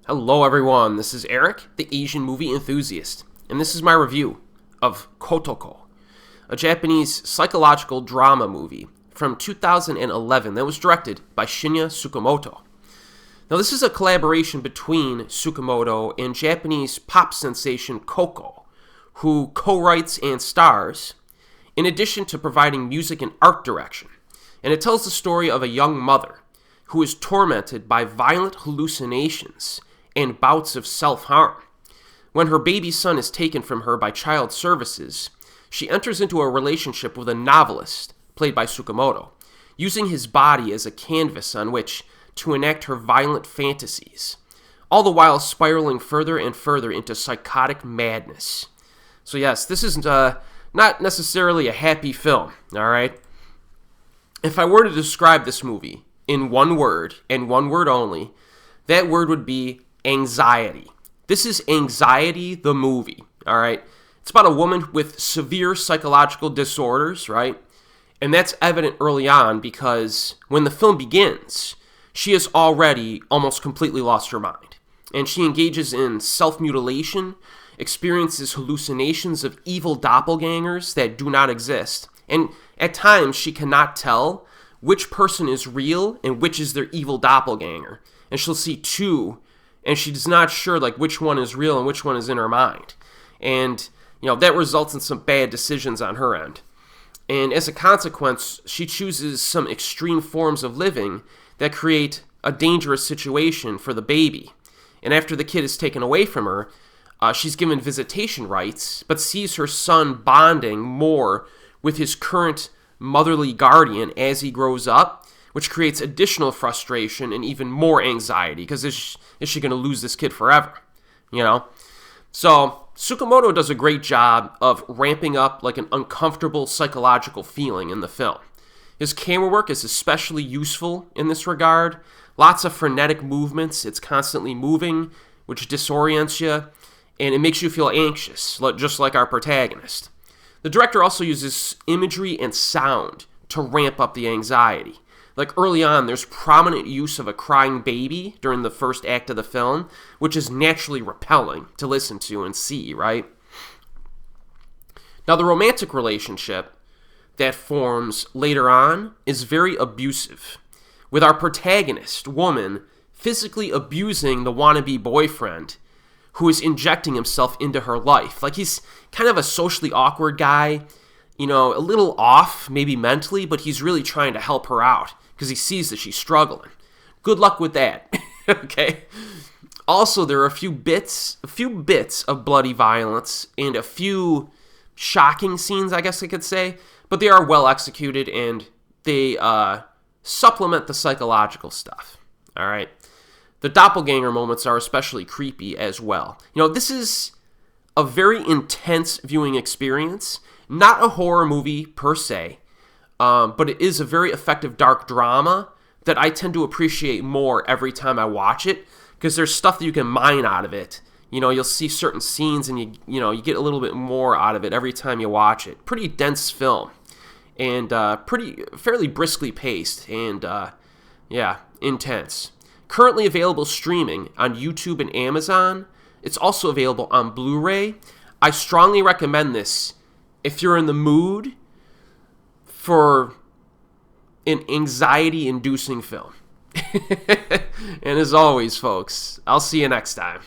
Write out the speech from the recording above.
Hello everyone, this is Erik, the Asian movie enthusiast, and this is my review of Kotoko, a Japanese psychological drama movie from 2011 that was directed by Shinya Tsukamoto. Now this is a collaboration between Tsukamoto and Japanese pop sensation Cocco, who co-writes and stars, in addition to providing music and art direction, and it tells the story of a young mother who is tormented by violent hallucinations and bouts of self-harm. When her baby son is taken from her by child services, she enters into a relationship with a novelist, played by Tsukamoto, using his body as a canvas on which to enact her violent fantasies, all the while spiraling further and further into psychotic madness. So yes, this isn't not necessarily a happy film, alright? If I were to describe this movie in one word, and one word only, that word would be anxiety. This is Anxiety the movie, all right? It's about a woman with severe psychological disorders, right? And that's evident early on because when the film begins, she has already almost completely lost her mind. And she engages in self-mutilation, experiences hallucinations of evil doppelgangers that do not exist. And at times, she cannot tell which person is real and which is their evil doppelganger. And she'll see two, and she's not sure like which one is real and which one is in her mind. And, that results in some bad decisions on her end. And as a consequence, she chooses some extreme forms of living that create a dangerous situation for the baby. And after the kid is taken away from her, she's given visitation rights, but sees her son bonding more with his current motherly guardian as he grows up, which creates additional frustration and even more anxiety, because is she going to lose this kid forever? So Tsukamoto does a great job of ramping up like an uncomfortable psychological feeling in the film. His camera work is especially useful in this regard. Lots of frenetic movements. It's constantly moving, which disorients you, and it makes you feel anxious, just like our protagonist. The director also uses imagery and sound to ramp up the anxiety. Like early on, there's prominent use of a crying baby during the first act of the film, which is naturally repelling to listen to and see, right? Now, the romantic relationship that forms later on is very abusive, with our protagonist, woman, physically abusing the wannabe boyfriend who is injecting himself into her life. Like, he's kind of a socially awkward guy, a little off, maybe mentally, but he's really trying to help her out because he sees that she's struggling. Good luck with that, okay? Also, there are a few bits of bloody violence and a few shocking scenes, I guess I could say, but they are well executed and they supplement the psychological stuff, all right? The doppelganger moments are especially creepy as well. This is a very intense viewing experience. Not a horror movie per se, but it is a very effective dark drama that I tend to appreciate more every time I watch it because there's stuff that you can mine out of it. You'll see certain scenes and you get a little bit more out of it every time you watch it. Pretty dense film and fairly briskly paced and intense. Currently available streaming on YouTube and Amazon. It's also available on Blu-ray. I strongly recommend this if you're in the mood for an anxiety-inducing film. And as always, folks, I'll see you next time.